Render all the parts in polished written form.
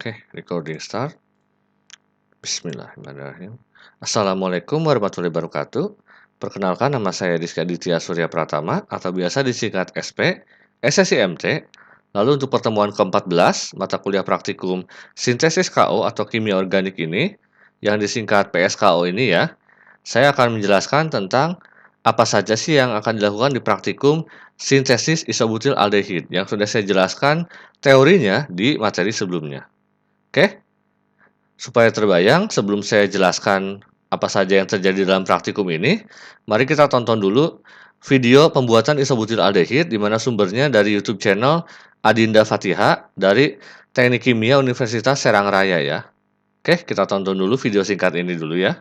Oke, recording start. Bismillahirrahmanirrahim. Assalamualaikum warahmatullahi wabarakatuh. Perkenalkan, nama saya Rizky Aditya Surya Pratama atau biasa disingkat SP, SSIMT. Lalu untuk pertemuan ke-14, mata kuliah praktikum Sintesis KO atau Kimia Organik ini, yang disingkat PSKO ini ya, saya akan menjelaskan tentang apa saja sih yang akan dilakukan di praktikum sintesis isobutil aldehid yang sudah saya jelaskan teorinya di materi sebelumnya. Oke? Supaya terbayang, sebelum saya jelaskan apa saja yang terjadi dalam praktikum ini, mari kita tonton dulu video pembuatan isobutil aldehid di mana sumbernya dari YouTube channel Adinda Fatiha dari Teknik Kimia Universitas Serang Raya ya. Oke, kita tonton dulu video singkat ini dulu ya.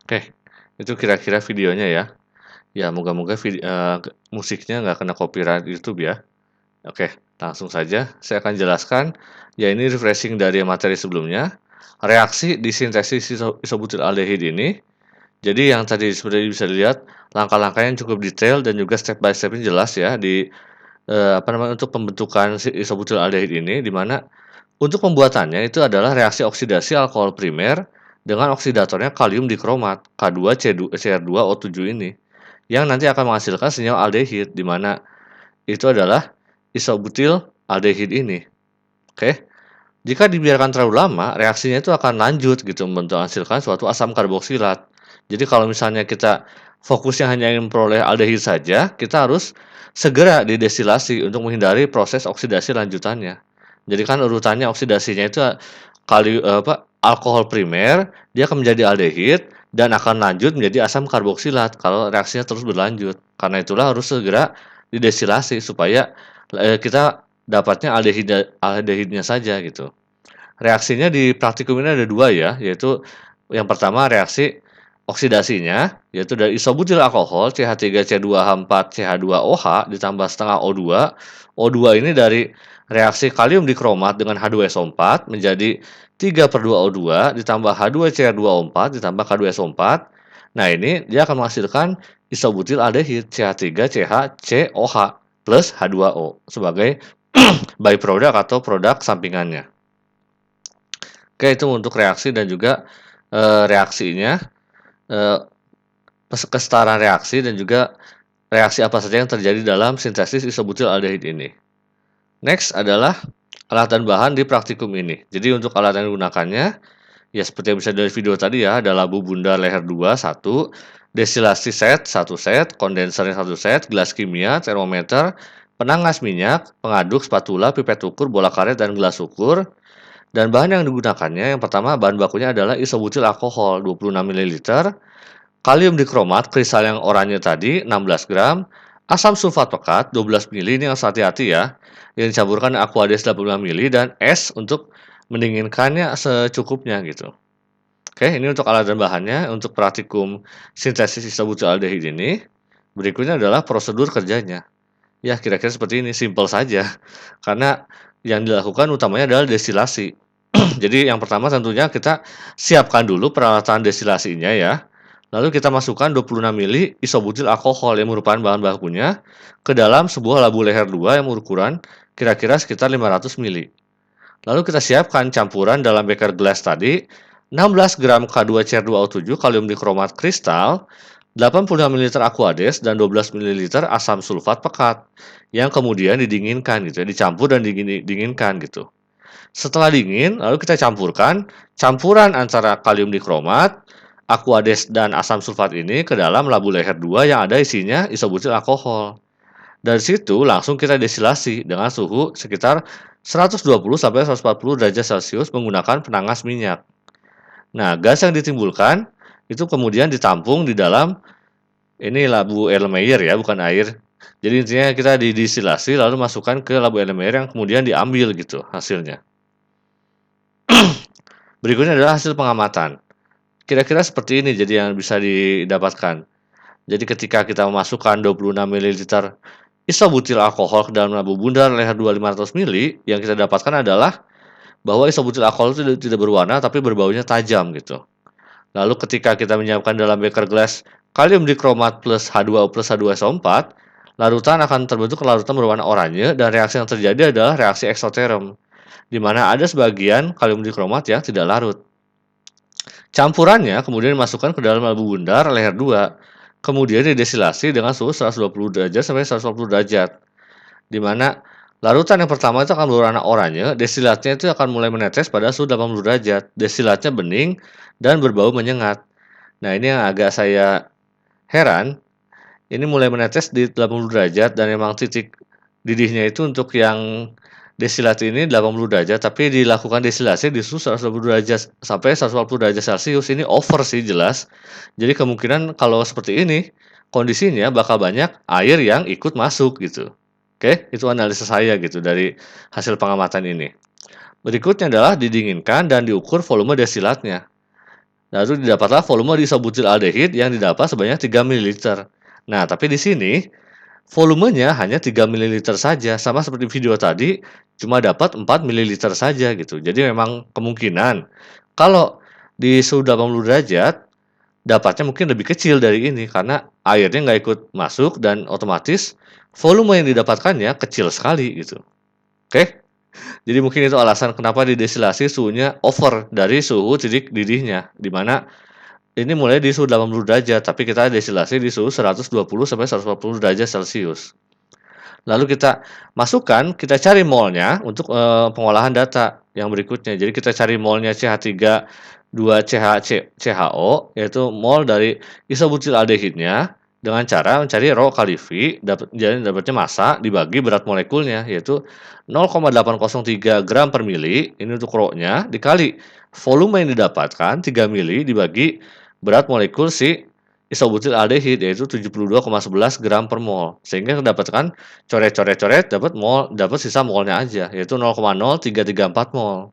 Oke, itu kira-kira videonya ya. Ya, moga-moga musiknya nggak kena copyright YouTube ya. Oke, langsung saja saya akan jelaskan. Ya, ini refreshing dari materi sebelumnya. Reaksi di sintesis isobutil aldehid ini. Jadi yang tadi seperti bisa dilihat, langkah-langkahnya cukup detail dan juga step by step-nya jelas ya di untuk pembentukan si isobutil aldehid ini, di mana untuk pembuatannya itu adalah reaksi oksidasi alkohol primer dengan oksidatornya kalium dikromat K2CR2O7 ini yang nanti akan menghasilkan senyawa aldehid, di mana itu adalah isobutil aldehid ini. Oke. Jika dibiarkan terlalu lama, reaksinya itu akan lanjut gitu menghasilkan suatu asam karboksilat. Jadi kalau misalnya kita fokusnya hanya ingin memperoleh aldehid saja, kita harus segera didestilasi untuk menghindari proses oksidasi lanjutannya. Jadi kan urutannya oksidasinya itu alkohol primer, dia akan menjadi aldehid dan akan lanjut menjadi asam karboksilat kalau reaksinya terus berlanjut. Karena itulah harus segera didesilasi supaya kita dapatnya aldehidnya saja gitu. Reaksinya di praktikum ini ada dua ya, yaitu yang pertama reaksi oksidasinya, yaitu dari isobutil alkohol CH3C2H4CH2OH ditambah setengah O2. O2 ini dari reaksi kalium dikromat dengan H2SO4 menjadi 3/2O2 ditambah H2Cr2O4 ditambah K2SO4. Nah, ini dia akan menghasilkan isobutil aldehid CH3CHCOH plus H2O sebagai byproduct atau produk sampingannya. Oke, itu untuk reaksi dan juga reaksinya, kesetaraan reaksi dan juga reaksi apa saja yang terjadi dalam sintesis isobutil aldehid ini. Next adalah alat dan bahan di praktikum ini. Jadi untuk alat yang digunakannya, ya seperti yang bisa dari video tadi ya, ada labu bundar leher 2, 1, destilasi set, 1 set, kondensernya 1 set, gelas kimia, termometer, penangas minyak, pengaduk, spatula, pipet ukur, bola karet, dan gelas ukur. Dan bahan yang digunakannya, yang pertama bahan bakunya adalah isobutil alkohol 26 ml, kalium dikromat kristal yang oranye tadi 16 gram, asam sulfat pekat 12 ml, ini harus hati-hati ya, yang dicampurkan aquades 85 ml, dan es untuk mendinginkannya secukupnya gitu. Oke, ini untuk alat dan bahannya. Untuk praktikum sintesis isobutil aldehid ini, berikutnya adalah prosedur kerjanya. Ya, kira-kira seperti ini, simpel saja. Karena yang dilakukan utamanya adalah destilasi. Jadi yang pertama tentunya kita siapkan dulu peralatan destilasinya ya. Lalu kita masukkan 26 ml isobutil alkohol yang merupakan bahan bakunya ke dalam sebuah labu leher 2 yang berukuran kira-kira sekitar 500 ml. Lalu kita siapkan campuran dalam beker gelas tadi, 16 gram K2CR2O7 kalium dikromat kristal, 85 ml aquades, dan 12 ml asam sulfat pekat yang kemudian didinginkan gitu ya, dicampur dan dinginkan gitu. Setelah dingin, lalu kita campurkan campuran antara kalium dikromat, aquades, dan asam sulfat ini ke dalam labu leher 2 yang ada isinya isobutil alkohol. Dari situ langsung kita destilasi dengan suhu sekitar 120 sampai 140 derajat Celcius menggunakan penangas minyak. Nah, gas yang ditimbulkan itu kemudian ditampung di dalam ini labu Erlenmeyer ya, bukan air. Jadi intinya kita didestilasi lalu masukkan ke labu Erlenmeyer yang kemudian diambil gitu hasilnya. Berikutnya adalah hasil pengamatan. Kira-kira seperti ini jadi yang bisa didapatkan. Jadi ketika kita memasukkan 26 ml isobutil alkohol ke dalam labu bundar leher 2 500 ml, yang kita dapatkan adalah bahwa isobutil alkohol itu tidak berwarna tapi berbaunya tajam gitu. Lalu ketika kita menyiapkan dalam beker gelas kalium dikromat plus H2O plus H2SO4, larutan akan terbentuk larutan berwarna oranye dan reaksi yang terjadi adalah reaksi eksoterm, di mana ada sebagian kalium dikromat yang tidak larut. Campurannya kemudian dimasukkan ke dalam labu bundar leher 2, kemudian didestilasi dengan suhu 120 derajat sampai 140 derajat, di mana larutan yang pertama itu akan berwarna oranye, destilatnya itu akan mulai menetes pada suhu 80 derajat, destilatnya bening dan berbau menyengat. Nah, ini yang agak saya heran, ini mulai menetes di 80 derajat dan memang titik didihnya itu untuk yang destilat ini 80 derajat, tapi dilakukan destilasi di suhu 120 derajat sampai 140 derajat Celcius. Ini over sih jelas. Jadi kemungkinan kalau seperti ini, kondisinya bakal banyak air yang ikut masuk gitu. Oke, itu analisa saya gitu dari hasil pengamatan ini. Berikutnya adalah didinginkan dan diukur volume destilatnya. Lalu didapatlah volume isobutil aldehid yang didapat sebanyak 3 ml. Nah, tapi di sini volumenya hanya 3 ml saja, sama seperti video tadi, cuma dapat 4 ml saja gitu. Jadi memang kemungkinan kalau di suhu 80 derajat dapatnya mungkin lebih kecil dari ini karena airnya nggak ikut masuk dan otomatis volume yang didapatkannya kecil sekali gitu. Oke? Jadi mungkin itu alasan kenapa didestilasi suhunya over dari suhu titik didihnya, di mana ini mulai di suhu 80 derajat, tapi kita destilasi di suhu 120 sampai 140 derajat Celcius. Lalu kita masukkan, kita cari molnya untuk pengolahan data yang berikutnya. Jadi kita cari molnya CH3 2CHCHO, yaitu mol dari isobutil aldehidnya, Dengan cara mencari rho kali V, jadi dapatnya massa dibagi berat molekulnya, yaitu 0,803 gram per mili, ini untuk rho-nya, dikali volume yang didapatkan 3 mili dibagi berat molekul si isobutil aldehid, yaitu 72,11 gram per mol. Sehingga mendapatkan coret-coret-coret, dapat sisa molnya aja, yaitu 0,0334 mol.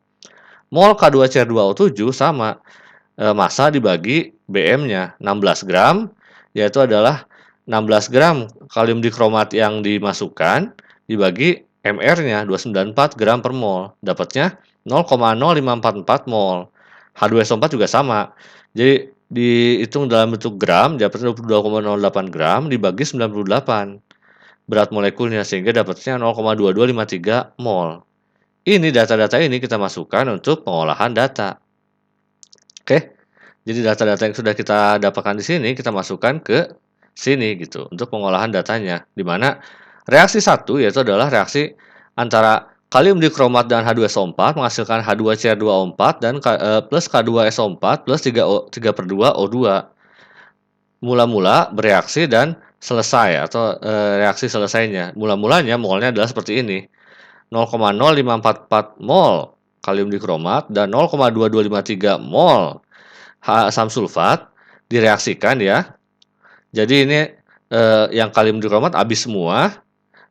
Mol K2CR2O7 sama massa dibagi BM-nya 16 gram, yaitu adalah 16 gram kalium dikromat yang dimasukkan dibagi MR-nya 294 gram per mol, dapatnya 0,0544 mol. H2SO4 juga sama. Jadi dihitung dalam bentuk gram, dapatnya 22,08 gram dibagi 98 berat molekulnya, sehingga dapatnya 0,2253 mol. Ini data-data ini kita masukkan untuk pengolahan data. Oke. Jadi data-data yang sudah kita dapatkan di sini kita masukkan ke sini gitu untuk pengolahan datanya. Di mana reaksi satu yaitu adalah reaksi antara kalium dikromat dan H2SO4 menghasilkan H2Cr2O4 dan plus K2SO4 plus 3/2 O2. Mula-mula bereaksi dan selesai atau reaksi selesainya. Mula-mulanya molnya adalah seperti ini. 0,0544 mol kalium dikromat dan 0,2253 mol asam sulfat direaksikan ya. Jadi ini yang kalium dikromat habis semua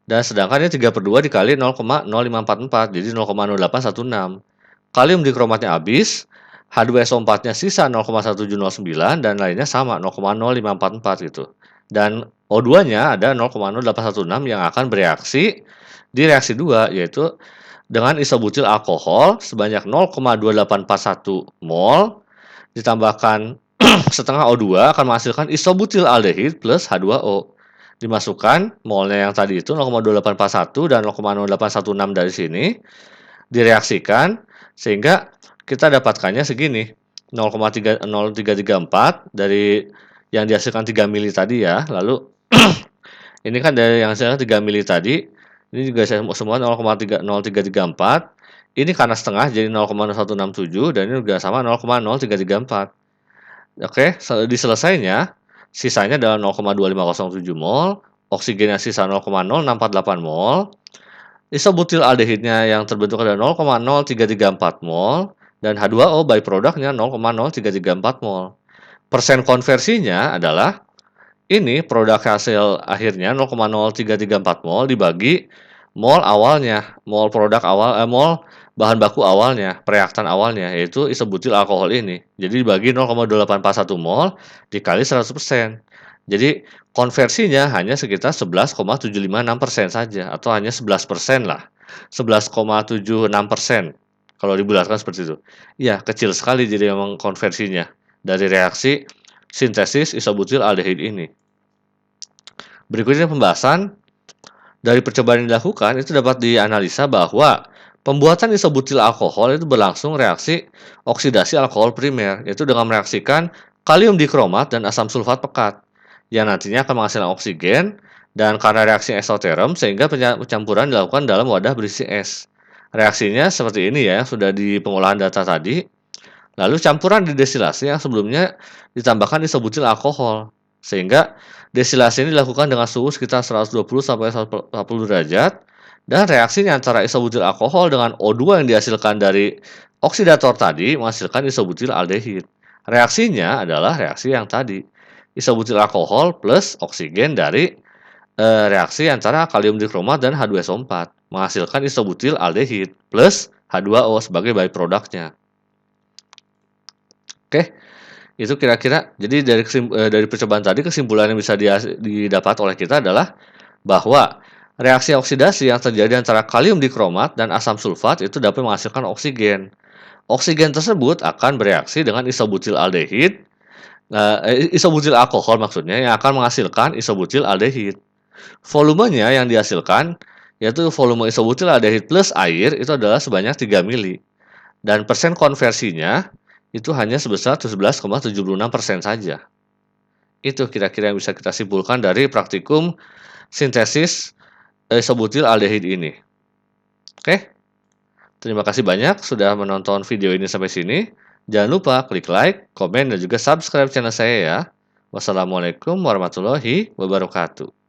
dan sedangkan ini 3/2 dikali 0,0544 jadi 0,0816. Kalium dikromatnya habis, H2SO4-nya sisa 0,1709 dan lainnya sama 0,0544 gitu. Dan O2-nya ada 0,0816 yang akan bereaksi di reaksi 2 yaitu dengan isobutil alkohol sebanyak 0,2841 mol ditambahkan setengah O2 akan menghasilkan isobutil aldehid plus H2O. Dimasukkan molnya yang tadi itu 0,2841 dan 0,0816 dari sini direaksikan sehingga kita dapatkannya segini 0,0334 dari yang dihasilkan 3 mili tadi ya. Lalu ini kan dari yang hasilkan 3 mili tadi, ini juga semua 0,0334. Ini karena setengah jadi 0,0167 dan ini juga sama 0,0334. Oke, diselesainya sisanya adalah 0,2507 mol, oksigennya sisa 0,0648 mol, isobutil aldehidnya yang terbentuk adalah 0,0334 mol, dan H2O byproduct-nya 0,0334 mol. Persen konversinya adalah ini produk hasil akhirnya 0,0334 mol dibagi mol awalnya, mol produk awal, mol bahan baku awalnya, reaktan awalnya, yaitu isobutil alkohol ini. Jadi dibagi 0,2841 mol dikali 100%. Jadi konversinya hanya sekitar 11,756% saja, atau hanya 11% lah. 11,76% kalau dibulatkan seperti itu. Ya, kecil sekali jadi memang konversinya dari reaksi sintesis isobutil aldehid ini. Berikutnya pembahasan dari percobaan yang dilakukan itu dapat dianalisa bahwa pembuatan isobutil alkohol itu berlangsung reaksi oksidasi alkohol primer, yaitu dengan mereaksikan kalium dikromat dan asam sulfat pekat, yang nantinya akan menghasilkan oksigen, dan karena reaksi eksoterm sehingga pencampuran dilakukan dalam wadah berisi es. Reaksinya seperti ini ya, sudah di pengolahan data tadi. Lalu campuran didestilasi yang sebelumnya ditambahkan isobutil alkohol, sehingga destilasi ini dilakukan dengan suhu sekitar 120 sampai 140 derajat dan reaksinya antara isobutil alkohol dengan O2 yang dihasilkan dari oksidator tadi menghasilkan isobutil aldehid. Reaksinya adalah reaksi yang tadi, isobutil alkohol plus oksigen dari reaksi antara kalium dikromat dan H2SO4 menghasilkan isobutil aldehid plus H2O sebagai byproduct-nya. Oke, itu kira-kira. Jadi dari percobaan tadi kesimpulan yang bisa didapat oleh kita adalah bahwa reaksi oksidasi yang terjadi antara kalium dikromat dan asam sulfat itu dapat menghasilkan oksigen. Oksigen tersebut akan bereaksi dengan isobutil aldehid, isobutil alkohol maksudnya, yang akan menghasilkan isobutil aldehid. Volumenya yang dihasilkan yaitu volume isobutil aldehid plus air itu adalah sebanyak 3 mili. Dan persen konversinya itu hanya sebesar 17,76% saja. Itu kira-kira yang bisa kita simpulkan dari praktikum sintesis isobutil aldehid ini. Oke, terima kasih banyak sudah menonton video ini sampai sini. Jangan lupa klik like, komen, dan juga subscribe channel saya ya. Wassalamualaikum warahmatullahi wabarakatuh.